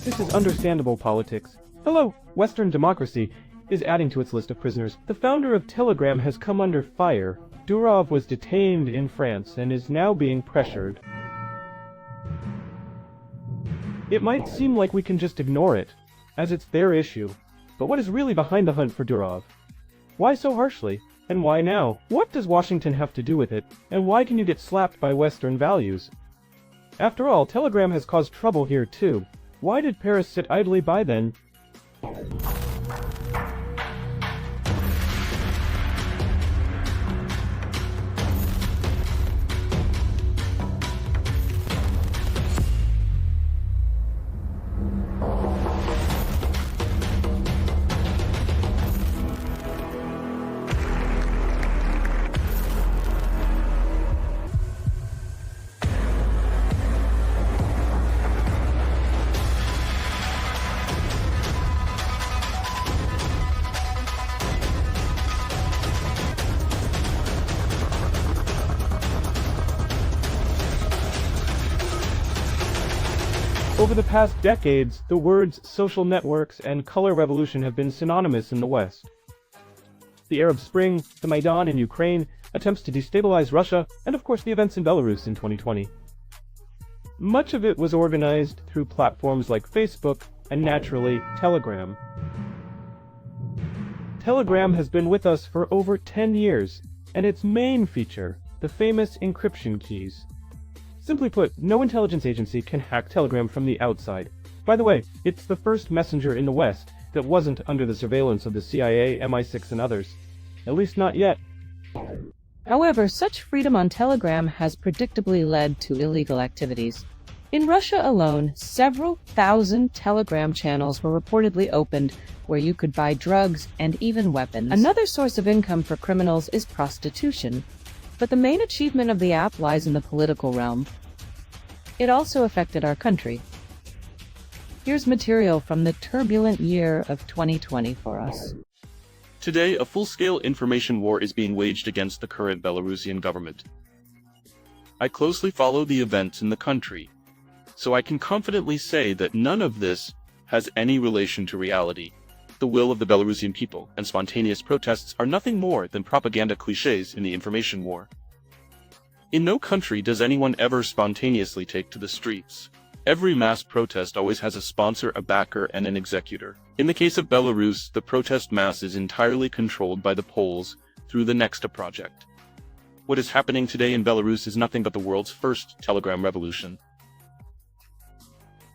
This is understandable politics. Hello, Western democracy is adding to its list of prisoners. The founder of Telegram has come under fire. Durov was detained in France and is now being pressured. It might seem like we can just ignore it, as it's their issue. But what is really behind the hunt for Durov? Why so harshly? And why now? What does Washington have to do with it? And why can you get slapped by Western values? After all, Telegram has caused trouble here too. Why did Paris sit idly by then? Over the past decades, the words social networks and color revolution have been synonymous in the West. The Arab Spring, the Maidan in Ukraine, attempts to destabilize Russia, and of course the events in Belarus in 2020. Much of it was organized through platforms like Facebook and naturally, Telegram. Telegram has been with us for over 10 years, and its main feature, the famous encryption keys. Simply put, no intelligence agency can hack Telegram from the outside. By the way, it's the first messenger in the West that wasn't under the surveillance of the CIA, MI6, and others. At least not yet. However, such freedom on Telegram has predictably led to illegal activities. In Russia alone, several thousand Telegram channels were reportedly opened where you could buy drugs and even weapons. Another source of income for criminals is prostitution. But the main achievement of the app lies in the political realm. It also affected our country. Here's material from the turbulent year of 2020 for us. Today, a full-scale information war is being waged against the current Belarusian government. I closely follow the events in the country, so I can confidently say that none of this has any relation to reality. The will of the Belarusian people and spontaneous protests are nothing more than propaganda cliches in the information war. In no country does anyone ever spontaneously take to the streets. Every mass protest always has a sponsor, a backer, and an executor. In the case of Belarus, the protest mass is entirely controlled by the Poles through the Nexta project. What is happening today in Belarus is nothing but the world's first Telegram revolution.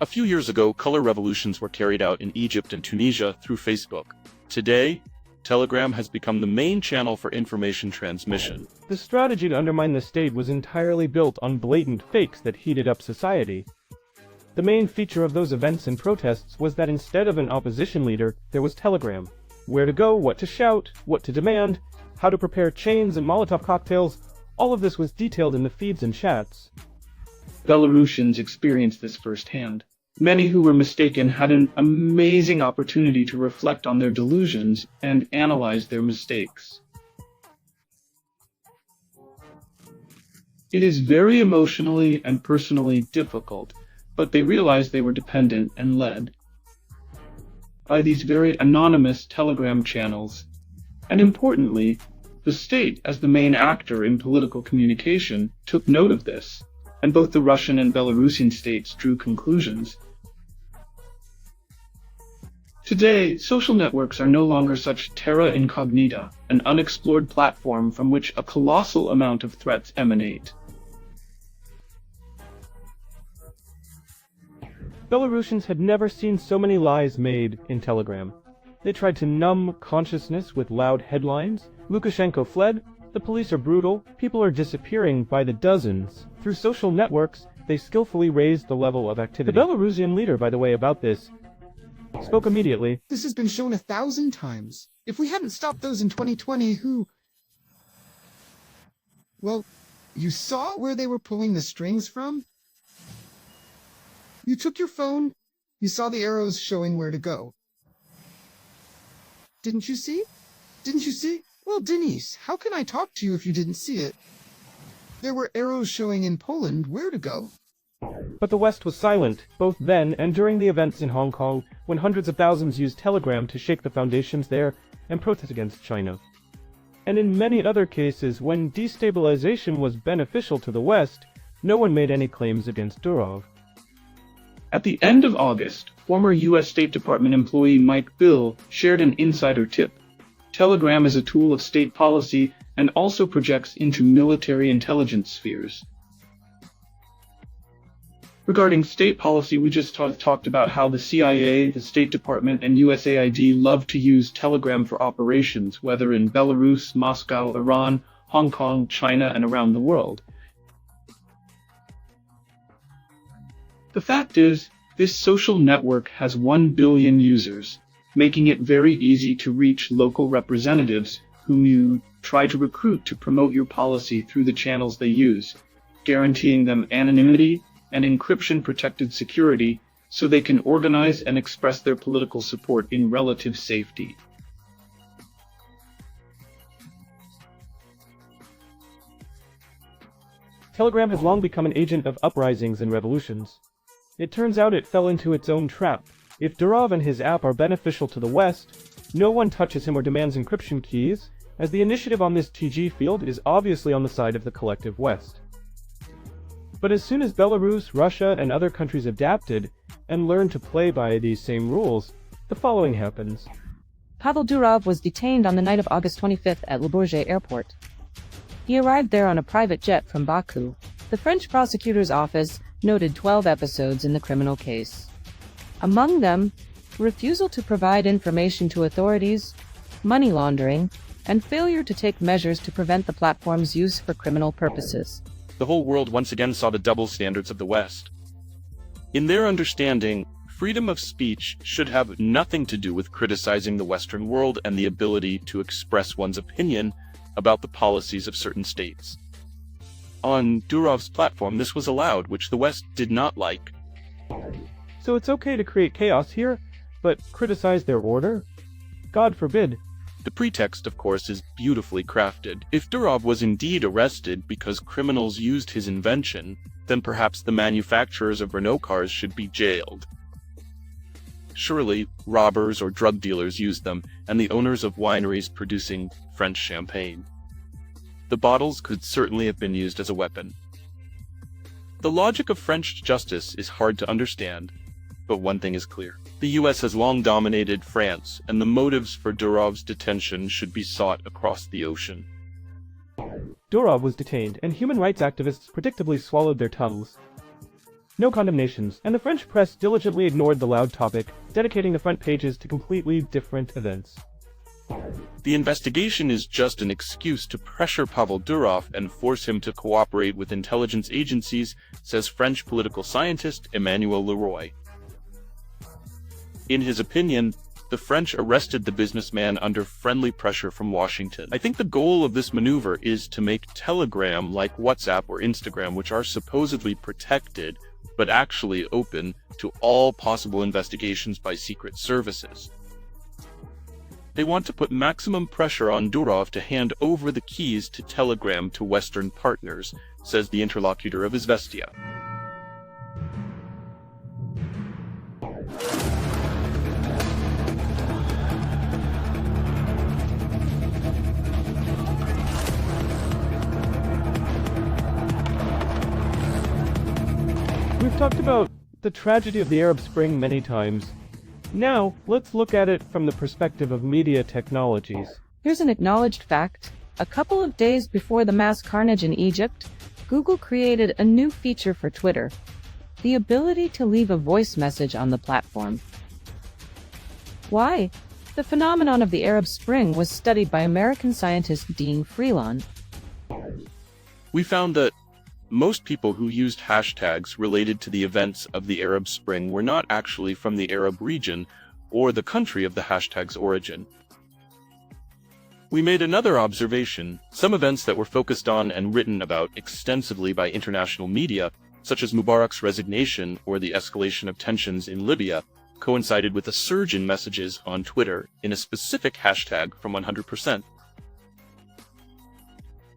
A few years ago, color revolutions were carried out in Egypt and Tunisia through Facebook. Today, Telegram has become the main channel for information transmission. The strategy to undermine the state was entirely built on blatant fakes that heated up society. The main feature of those events and protests was that instead of an opposition leader, there was Telegram. Where to go, what to shout, what to demand, how to prepare chains and Molotov cocktails, all of this was detailed in the feeds and chats. Belarusians experienced this firsthand. Many who were mistaken had an amazing opportunity to reflect on their delusions and analyze their mistakes. It is very emotionally and personally difficult, but they realized they were dependent and led by these very anonymous Telegram channels. And importantly, the state, as the main actor in political communication, took note of this, and both the Russian and Belarusian states drew conclusions. Today, social networks are no longer such terra incognita, an unexplored platform from which a colossal amount of threats emanate. Belarusians had never seen so many lies made in Telegram. They tried to numb consciousness with loud headlines. Lukashenko fled. The police are brutal. People are disappearing by the dozens. Through social networks, they skillfully raised the level of activity. The Belarusian leader, by the way, about this, spoke immediately. This has been shown 1,000 times. If we hadn't stopped those in 2020, Well, you saw where they were pulling the strings from? You took your phone, you saw the arrows showing where to go. Didn't you see? Didn't you see? Well, Denise, how can I talk to you if you didn't see it? There were arrows showing in Poland where to go. But the West was silent, both then and during the events in Hong Kong, when hundreds of thousands used Telegram to shake the foundations there and protest against China. And in many other cases, when destabilization was beneficial to the West, no one made any claims against Durov. At the end of August, former U.S. State Department employee Mike Bill shared an insider tip. Telegram is a tool of state policy and also projects into military intelligence spheres. Regarding state policy, we just talked about how the CIA, the State Department, and USAID love to use Telegram for operations, whether in Belarus, Moscow, Iran, Hong Kong, China, and around the world. The fact is, this social network has 1 billion users, making it very easy to reach local representatives whom you try to recruit to promote your policy through the channels they use, guaranteeing them anonymity and encryption-protected security so they can organize and express their political support in relative safety. Telegram has long become an agent of uprisings and revolutions. It turns out it fell into its own trap. If Durov and his app are beneficial to the West, no one touches him or demands encryption keys, as the initiative on this TG field is obviously on the side of the collective West. But as soon as Belarus, Russia, and other countries adapted and learned to play by these same rules, the following happens. Pavel Durov was detained on the night of August 25th at Le Bourget airport. He arrived there on a private jet from Baku. The French prosecutor's office noted 12 episodes in the criminal case. Among them, refusal to provide information to authorities, money laundering, and failure to take measures to prevent the platform's use for criminal purposes. The whole world once again saw the double standards of the West. In their understanding, freedom of speech should have nothing to do with criticizing the Western world and the ability to express one's opinion about the policies of certain states. On Durov's platform, this was allowed, which the West did not like. So it's okay to create chaos here, but criticize their order? God forbid. The pretext, of course, is beautifully crafted. If Durov was indeed arrested because criminals used his invention, then perhaps the manufacturers of Renault cars should be jailed. Surely, robbers or drug dealers used them, and the owners of wineries producing French champagne. The bottles could certainly have been used as a weapon. The logic of French justice is hard to understand, but one thing is clear. The US has long dominated France, and the motives for Durov's detention should be sought across the ocean. Durov was detained, and human rights activists predictably swallowed their tongues. No condemnations, and the French press diligently ignored the loud topic, dedicating the front pages to completely different events. The investigation is just an excuse to pressure Pavel Durov and force him to cooperate with intelligence agencies, says French political scientist Emmanuel Leroy. In his opinion, the French arrested the businessman under friendly pressure from Washington. I think the goal of this maneuver is to make Telegram like WhatsApp or Instagram, which are supposedly protected, but actually open to all possible investigations by secret services. They want to put maximum pressure on Durov to hand over the keys to Telegram to Western partners, says the interlocutor of Izvestia. We've talked about the tragedy of the Arab Spring many times. Now, let's look at it from the perspective of media technologies. Here's an acknowledged fact. A couple of days before the mass carnage in Egypt, Google created a new feature for Twitter, the ability to leave a voice message on the platform. Why? The phenomenon of the Arab Spring was studied by American scientist Dean Freelon. We found that most people who used hashtags related to the events of the Arab Spring were not actually from the Arab region or the country of the hashtag's origin. We made another observation. Some events that were focused on and written about extensively by international media, such as Mubarak's resignation or the escalation of tensions in Libya, coincided with a surge in messages on Twitter in a specific hashtag from 100%.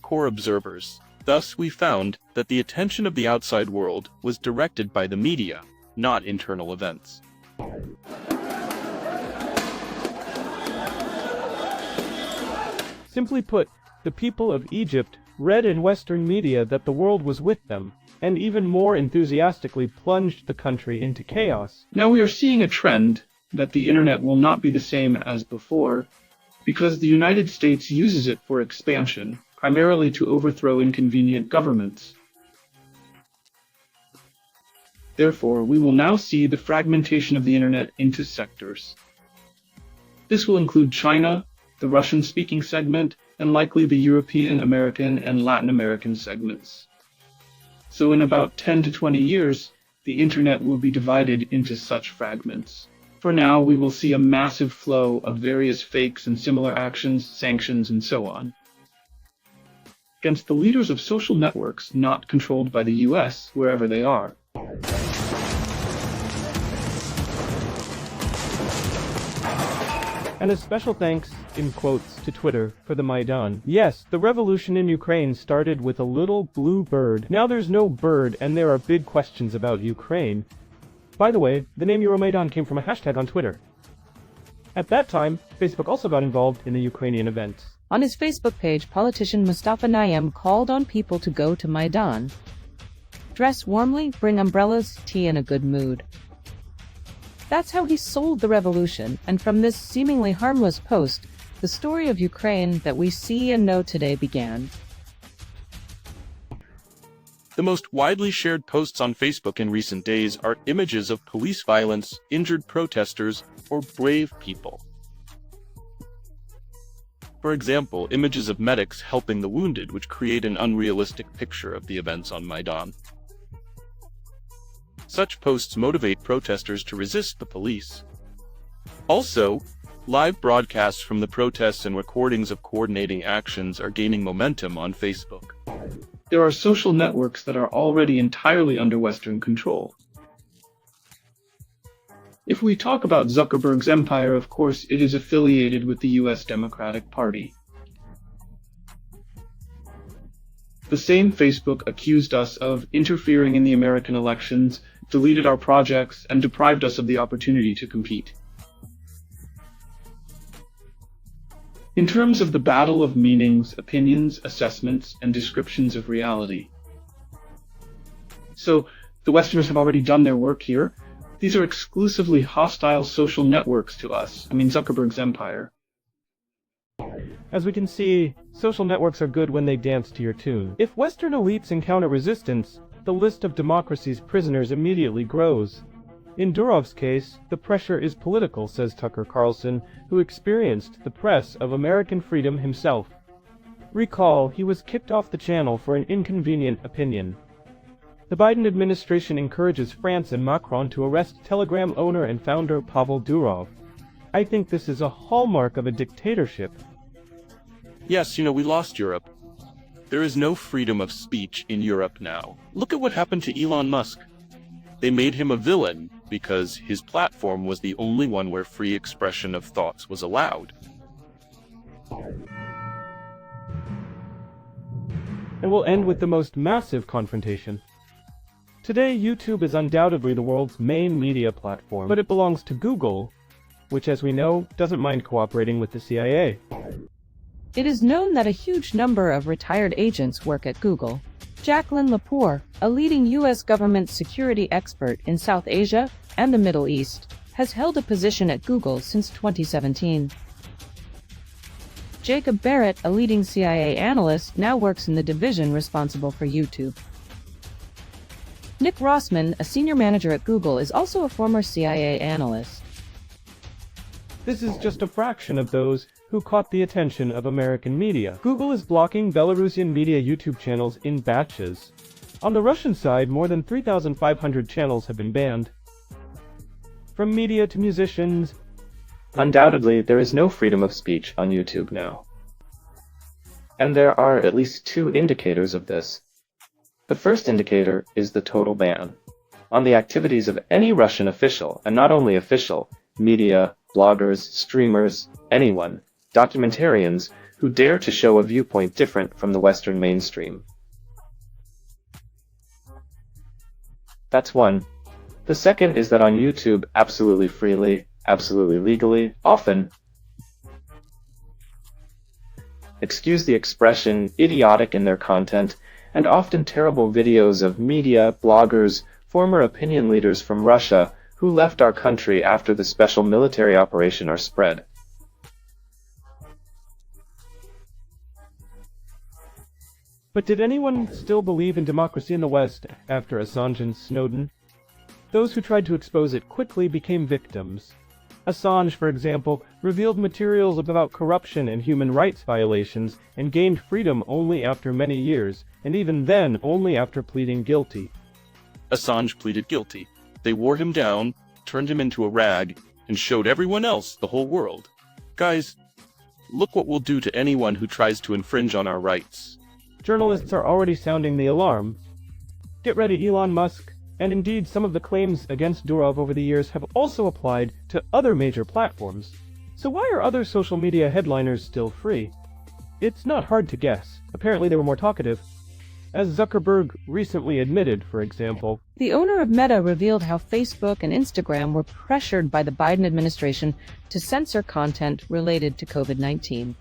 Core observers. Thus, we found that the attention of the outside world was directed by the media, not internal events. Simply put, the people of Egypt read in Western media that the world was with them, and even more enthusiastically plunged the country into chaos. Now we are seeing a trend that the internet will not be the same as before, because the United States uses it for expansion, primarily to overthrow inconvenient governments. Therefore, we will now see the fragmentation of the internet into sectors. This will include China, the Russian-speaking segment, and likely the European, American, and Latin American segments. So in about 10 to 20 years, the internet will be divided into such fragments. For now, we will see a massive flow of various fakes and similar actions, sanctions, and so on, against the leaders of social networks not controlled by the US, wherever they are. And a special thanks, in quotes, to Twitter for the Maidan. Yes, the revolution in Ukraine started with a little blue bird. Now there's no bird, and there are big questions about Ukraine. By the way, the name Euromaidan came from a hashtag on Twitter. At that time, Facebook also got involved in the Ukrainian events. On his Facebook page, politician Mustafa Nayyem called on people to go to Maidan. Dress warmly, bring umbrellas, tea, and a good mood. That's how he sold the revolution, and from this seemingly harmless post, the story of Ukraine that we see and know today began. The most widely shared posts on Facebook in recent days are images of police violence, injured protesters, or brave people. For example, images of medics helping the wounded, which create an unrealistic picture of the events on Maidan. Such posts motivate protesters to resist the police. Also, live broadcasts from the protests and recordings of coordinating actions are gaining momentum on Facebook. There are social networks that are already entirely under Western control. If we talk about Zuckerberg's empire, of course, it is affiliated with the US Democratic Party. The same Facebook accused us of interfering in the American elections, deleted our projects, and deprived us of the opportunity to compete. In terms of the battle of meanings, opinions, assessments, and descriptions of reality. So, the Westerners have already done their work here. These are exclusively hostile social networks to us. Zuckerberg's empire. As we can see, social networks are good when they dance to your tune. If Western elites encounter resistance, the list of democracy's prisoners immediately grows. In Durov's case, the pressure is political, says Tucker Carlson, who experienced the press of American freedom himself. Recall, he was kicked off the channel for an inconvenient opinion. The Biden administration encourages France and Macron to arrest Telegram owner and founder Pavel Durov. I think this is a hallmark of a dictatorship. Yes, we lost Europe. There is no freedom of speech in Europe now. Look at what happened to Elon Musk. They made him a villain because his platform was the only one where free expression of thoughts was allowed. And we'll end with the most massive confrontation. Today, YouTube is undoubtedly the world's main media platform, but it belongs to Google, which, as we know, doesn't mind cooperating with the CIA. It is known that a huge number of retired agents work at Google. Jacqueline Lepore, a leading U.S. government security expert in South Asia and the Middle East, has held a position at Google since 2017. Jacob Barrett, a leading CIA analyst, now works in the division responsible for YouTube. Nick Rossman, a senior manager at Google, is also a former CIA analyst. This is just a fraction of those who caught the attention of American media. Google is blocking Belarusian media YouTube channels in batches. On the Russian side, more than 3,500 channels have been banned. From media to musicians, undoubtedly, there is no freedom of speech on YouTube now. And there are at least two indicators of this. The first indicator is the total ban on the activities of any Russian official, and not only official, media, bloggers, streamers, anyone, documentarians who dare to show a viewpoint different from the Western mainstream. That's one. The second is that on YouTube, absolutely freely, absolutely legally, often, excuse the expression, idiotic in their content, and often terrible videos of media, bloggers, former opinion leaders from Russia who left our country after the special military operation are spread. But did anyone still believe in democracy in the West after Assange and Snowden? Those who tried to expose it quickly became victims. Assange, for example, revealed materials about corruption and human rights violations and gained freedom only after many years, and even then only after pleading guilty. Assange pleaded guilty. They wore him down, turned him into a rag, and showed everyone else, the whole world. Guys, look what we'll do to anyone who tries to infringe on our rights. Journalists are already sounding the alarm. Get ready, Elon Musk. And indeed, some of the claims against Durov over the years have also applied to other major platforms. So why are other social media headliners still free? It's not hard to guess. Apparently they were more talkative. As Zuckerberg recently admitted, for example. The owner of Meta revealed how Facebook and Instagram were pressured by the Biden administration to censor content related to COVID-19.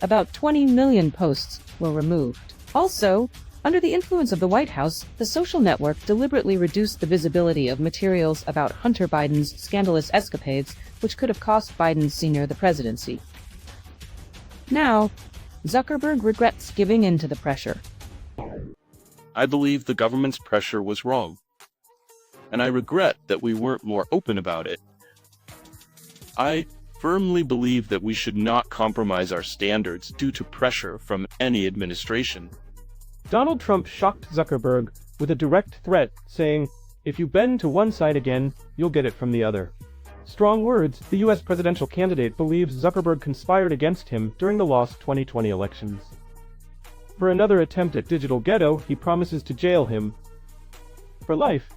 About 20 million posts were removed. Also, under the influence of the White House, the social network deliberately reduced the visibility of materials about Hunter Biden's scandalous escapades, which could have cost Biden's senior the presidency. Now, Zuckerberg regrets giving in to the pressure. I believe the government's pressure was wrong, and I regret that we weren't more open about it. I firmly believe that we should not compromise our standards due to pressure from any administration. Donald Trump shocked Zuckerberg with a direct threat, saying, "If you bend to one side again, you'll get it from the other." Strong words. The US presidential candidate believes Zuckerberg conspired against him during the lost 2020 elections. For another attempt at digital ghetto, he promises to jail him for life.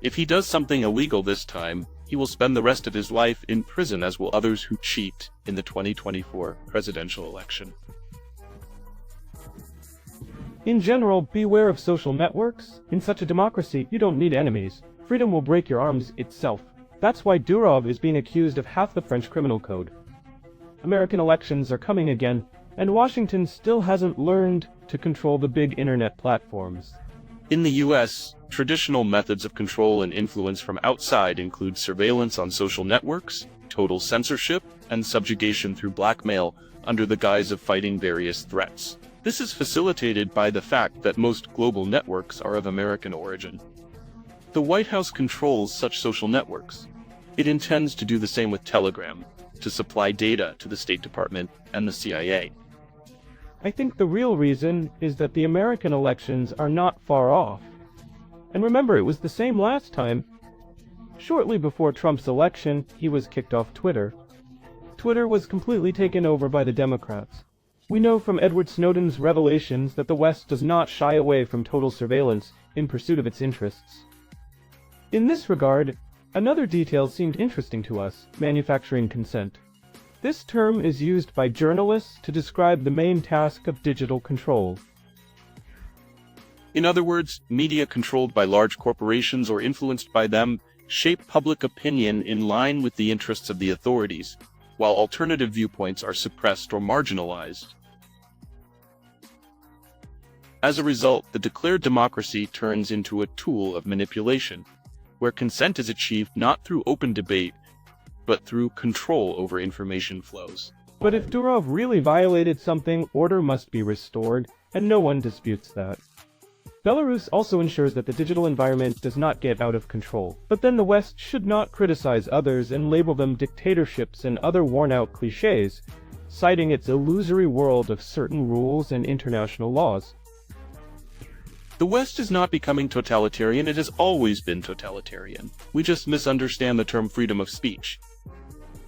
If he does something illegal this time, he will spend the rest of his life in prison, as will others who cheat in the 2024 presidential election. In general, beware of social networks. In such a democracy, you don't need enemies. Freedom will break your arms itself. That's why Durov is being accused of half the French criminal code. American elections are coming again, and Washington still hasn't learned to control the big internet platforms. In the US, traditional methods of control and influence from outside include surveillance on social networks, total censorship, and subjugation through blackmail under the guise of fighting various threats. This is facilitated by the fact that most global networks are of American origin. The White House controls such social networks. It intends to do the same with Telegram, to supply data to the State Department and the CIA. I think the real reason is that the American elections are not far off. And remember, it was the same last time. Shortly before Trump's election, he was kicked off Twitter. Twitter was completely taken over by the Democrats. We know from Edward Snowden's revelations that the West does not shy away from total surveillance in pursuit of its interests. In this regard, another detail seemed interesting to us: manufacturing consent. This term is used by journalists to describe the main task of digital control. In other words, media controlled by large corporations or influenced by them shape public opinion in line with the interests of the authorities, while alternative viewpoints are suppressed or marginalized. As a result, the declared democracy turns into a tool of manipulation, where consent is achieved not through open debate, but through control over information flows. But if Durov really violated something, order must be restored, and no one disputes that. Belarus also ensures that the digital environment does not get out of control. But then the West should not criticize others and label them dictatorships and other worn-out cliches, citing its illusory world of certain rules and international laws. The West is not becoming totalitarian, it has always been totalitarian. We just misunderstand the term freedom of speech.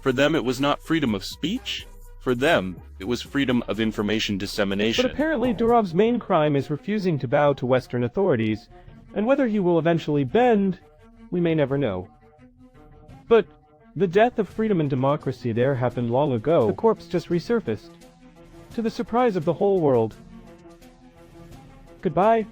For them, it was not freedom of speech. For them, it was freedom of information dissemination. But apparently Durov's main crime is refusing to bow to Western authorities, and whether he will eventually bend, we may never know. But the death of freedom and democracy there happened long ago. The corpse just resurfaced, to the surprise of the whole world. Goodbye.